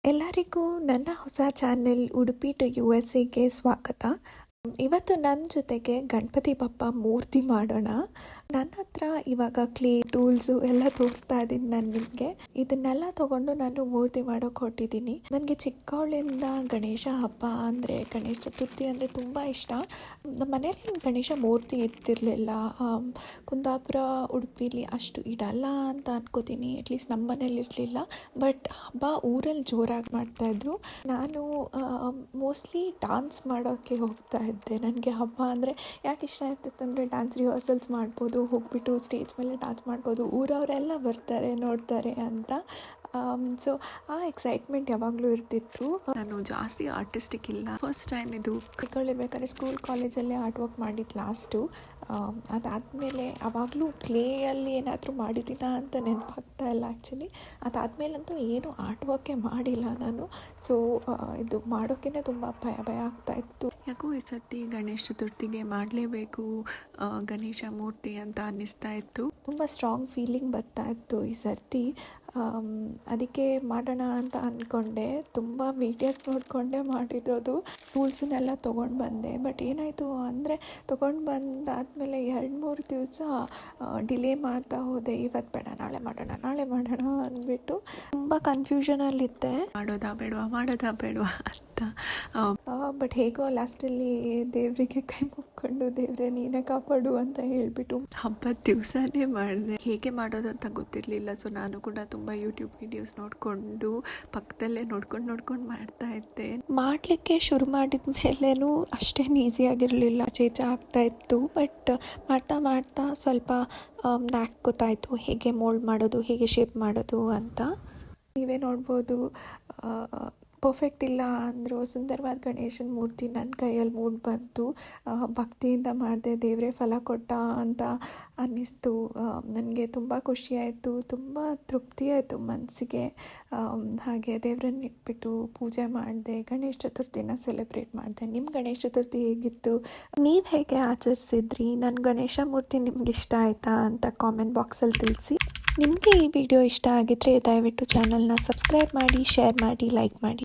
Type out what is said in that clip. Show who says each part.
Speaker 1: ಎಲ್ಲರಿಗೂ ನನ್ನ ಹೊಸ ಚಾನೆಲ್ ಉಡುಪಿ ಟು USA ಸ್ವಾಗತ. ಇವತ್ತು ನನ್ನ ಜೊತೆಗೆ ಗಣಪತಿ ಬಪ್ಪ ಮೂರ್ತಿ ಮಾಡೋಣ. ನನ್ನ ಹತ್ರ ಇವಾಗ ಕ್ಲೇ ಟೂಲ್ಸು ಎಲ್ಲ ತೋರಿಸ್ತಾ ಇದ್ದೀನಿ ನಾನು ನಿಮಗೆ. ಇದನ್ನೆಲ್ಲ ತಗೊಂಡು ನಾನು ಮೂರ್ತಿ ಮಾಡೋಕೆ ಹೊರಟಿದ್ದೀನಿ. ನನಗೆ ಚಿಕ್ಕವಳಿಂದ ಗಣೇಶ ಹಬ್ಬ ಅಂದರೆ ಗಣೇಶ ಚತುರ್ಥಿ ಅಂದರೆ ತುಂಬ ಇಷ್ಟ. ನಮ್ಮ ಮನೇಲಿ ಗಣೇಶ ಮೂರ್ತಿ ಇಡ್ತಿರ್ಲಿಲ್ಲ. ಕುಂದಾಪುರ ಉಡುಪಿಲಿ ಅಷ್ಟು ಇಡಲ್ಲ ಅಂತ ಅನ್ಕೋತೀನಿ. ಅಟ್ಲೀಸ್ಟ್ ನಮ್ಮ ಮನೇಲಿ ಇರಲಿಲ್ಲ. ಬಟ್ ಹಬ್ಬ ಊರಲ್ಲಿ ಜೋರಾಗಿ ಮಾಡ್ತಾಯಿದ್ರು. ನಾನು ಮೋಸ್ಟ್ಲಿ ಡ್ಯಾನ್ಸ್ ಮಾಡೋಕ್ಕೆ ಹೋಗ್ತಾ ಇದ್ದೆ. ನನಗೆ ಹಬ್ಬ ಅಂದರೆ ಯಾಕೆ ಇಷ್ಟ ಆಗ್ತಿತ್ತು ಅಂದರೆ ಡ್ಯಾನ್ಸ್ ರಿಹರ್ಸಲ್ಸ್ ಮಾಡ್ಬೋದು, ಹೋಗ್ಬಿಟ್ಟು ಸ್ಟೇಜ್ ಮೇಲೆ ಡ್ಯಾನ್ಸ್ ಮಾಡ್ಬೋದು, ಊರವರೆಲ್ಲ ಬರ್ತಾರೆ ನೋಡ್ತಾರೆ ಅಂತ. ಸೊ ಆ ಎಕ್ಸೈಟ್ಮೆಂಟ್ ಯಾವಾಗಲೂ ಇರ್ತಿತ್ತು. ನಾನು ಜಾಸ್ತಿ ಆರ್ಟಿಸ್ಟಿಕ್ ಇಲ್ಲ. ಫಸ್ಟ್ ಟೈಮ್ ಇದು ಚಿಕ್ಕವಳಿರ್ಬೇಕಾದ್ರೆ ಸ್ಕೂಲ್ ಕಾಲೇಜಲ್ಲೇ ಆರ್ಟ್ ವರ್ಕ್ ಮಾಡಿದ್ದು ಲಾಸ್ಟು. ಅದಾದಮೇಲೆ ಆವಾಗಲೂ ಕ್ಲೇಯಲ್ಲಿ ಏನಾದರೂ ಮಾಡಿದ್ದೀನ ಅಂತ ನೆನಪಾಗ್ತಾ ಇಲ್ಲ ಆ್ಯಕ್ಚುಲಿ. ಅದಾದಮೇಲಂತೂ ಏನು ಆರ್ಟ್ ವರ್ಕೇ ಮಾಡಿಲ್ಲ ನಾನು. ಸೊ ಇದು ಮಾಡೋಕ್ಕೇ ತುಂಬ ಭಯ ಆಗ್ತಾಯಿತ್ತು. ಯಾಕೋ ಈ ಸರ್ತಿ ಗಣೇಶ ಚತುರ್ಥಿಗೆ ಮಾಡಲೇಬೇಕು ಗಣೇಶ ಮೂರ್ತಿ ಅಂತ ಅನ್ನಿಸ್ತಾ ಇತ್ತು. ತುಂಬ ಸ್ಟ್ರಾಂಗ್ ಫೀಲಿಂಗ್ ಬರ್ತಾ ಇತ್ತು ಈ ಸರ್ತಿ. ಅದಕ್ಕೆ ಮಾಡೋಣ ಅಂತ ಅಂದ್ಕೊಂಡೆ. ತುಂಬ ವೀಡಿಯೋಸ್ ನೋಡಿಕೊಂಡೇ ಮಾಡಿರೋದು. ಟೂಲ್ಸನ್ನೆಲ್ಲ ತೊಗೊಂಡು ಬಂದೆ. ಬಟ್ ಏನಾಯಿತು ಅಂದರೆ ತೊಗೊಂಡು ಬಂದಾದಮೇಲೆ 2-3 ದಿವಸ ಡಿಲೇ ಮಾಡ್ತಾ ಹೋದೆ. ಇವತ್ತು ಬೇಡ ನಾಳೆ ಮಾಡೋಣ ಅಂದ್ಬಿಟ್ಟು ತುಂಬ ಕನ್ಫ್ಯೂಷನಲ್ಲಿದ್ದೆ. ಮಾಡೋದಾ ಬೇಡವಾ ಅಂತ. ಬಟ್ ಹೇಗೋ ಲಾಸ್ಟಲ್ಲಿ ದೇವರಿಗೆ ಕೈ ಮುಕ್ಕೊಂಡು ದೇವರೇ ನೀನೇ ಕಾಪಾಡು ಅಂತ ಹೇಳಿಬಿಟ್ಟು ಹಬ್ಬದ ದಿವಸನೇ ಮಾಡಿದೆ. ಹೇಗೆ ಮಾಡೋದಂತ ಗೊತ್ತಿರಲಿಲ್ಲ. ಸೊ ನಾನು ಕೂಡ ತುಂಬ ಯೂಟ್ಯೂಬ್ ವಿಡಿಯೋಸ್ ನೋಡಿಕೊಂಡು ಪಕ್ಕದಲ್ಲೇ ನೋಡ್ಕೊಂಡು ಮಾಡ್ತಾ ಇದ್ದೆ. ಮಾಡಲಿಕ್ಕೆ ಶುರು ಮಾಡಿದ ಮೇಲೇನೂ ಅಷ್ಟೇನು ಈಸಿಯಾಗಿರಲಿಲ್ಲ, ಚೇಚ ಆಗ್ತಾಯಿತ್ತು. ಬಟ್ ಮಾಡ್ತಾ ಸ್ವಲ್ಪ ನ್ಯಾಕ್ ಗೊತ್ತಾಯಿತು, ಹೇಗೆ ಮೋಲ್ಡ್ ಮಾಡೋದು, ಹೇಗೆ ಶೇಪ್ ಮಾಡೋದು ಅಂತ. ನೀವೇ ನೋಡ್ಬೋದು, ಪರ್ಫೆಕ್ಟ್ ಇಲ್ಲ ಅಂದರೂ ಸುಂದರವಾದ ಗಣೇಶನ ಮೂರ್ತಿ ನನ್ನ ಕೈಯಲ್ಲಿ ಮೂಡ್ ಬಂತು. ಭಕ್ತಿಯಿಂದ ಮಾಡಿದೆ, ದೇವರೇ ಫಲ ಕೊಟ್ಟ ಅಂತ ಅನ್ನಿಸ್ತು. ನನಗೆ ತುಂಬ ಖುಷಿಯಾಯಿತು, ತುಂಬ ತೃಪ್ತಿ ಆಯಿತು ಮನಸ್ಸಿಗೆ. ಹಾಗೆ ದೇವರನ್ನ ಇಟ್ಬಿಟ್ಟು ಪೂಜೆ ಮಾಡಿದೆ, ಗಣೇಶ ಚತುರ್ಥಿನ ಸೆಲೆಬ್ರೇಟ್ ಮಾಡಿದೆ. ನಿಮ್ಮ ಗಣೇಶ ಚತುರ್ಥಿ ಹೇಗಿತ್ತು? ನೀವು ಹೇಗೆ ಆಚರಿಸಿದ್ರಿ? ನನ್ನ ಗಣೇಶ ಮೂರ್ತಿ ನಿಮ್ಗೆ ಇಷ್ಟ ಆಯಿತಾ ಅಂತ ಕಾಮೆಂಟ್ ಬಾಕ್ಸಲ್ಲಿ ತಿಳಿಸಿ. ನಿಮಗೆ ಈ ವಿಡಿಯೋ ಇಷ್ಟ ಆಗಿದ್ದರೆ ದಯವಿಟ್ಟು ಚಾನಲ್ನ ಸಬ್ಸ್ಕ್ರೈಬ್ ಮಾಡಿ, ಶೇರ್ ಮಾಡಿ, ಲೈಕ್ ಮಾಡಿ.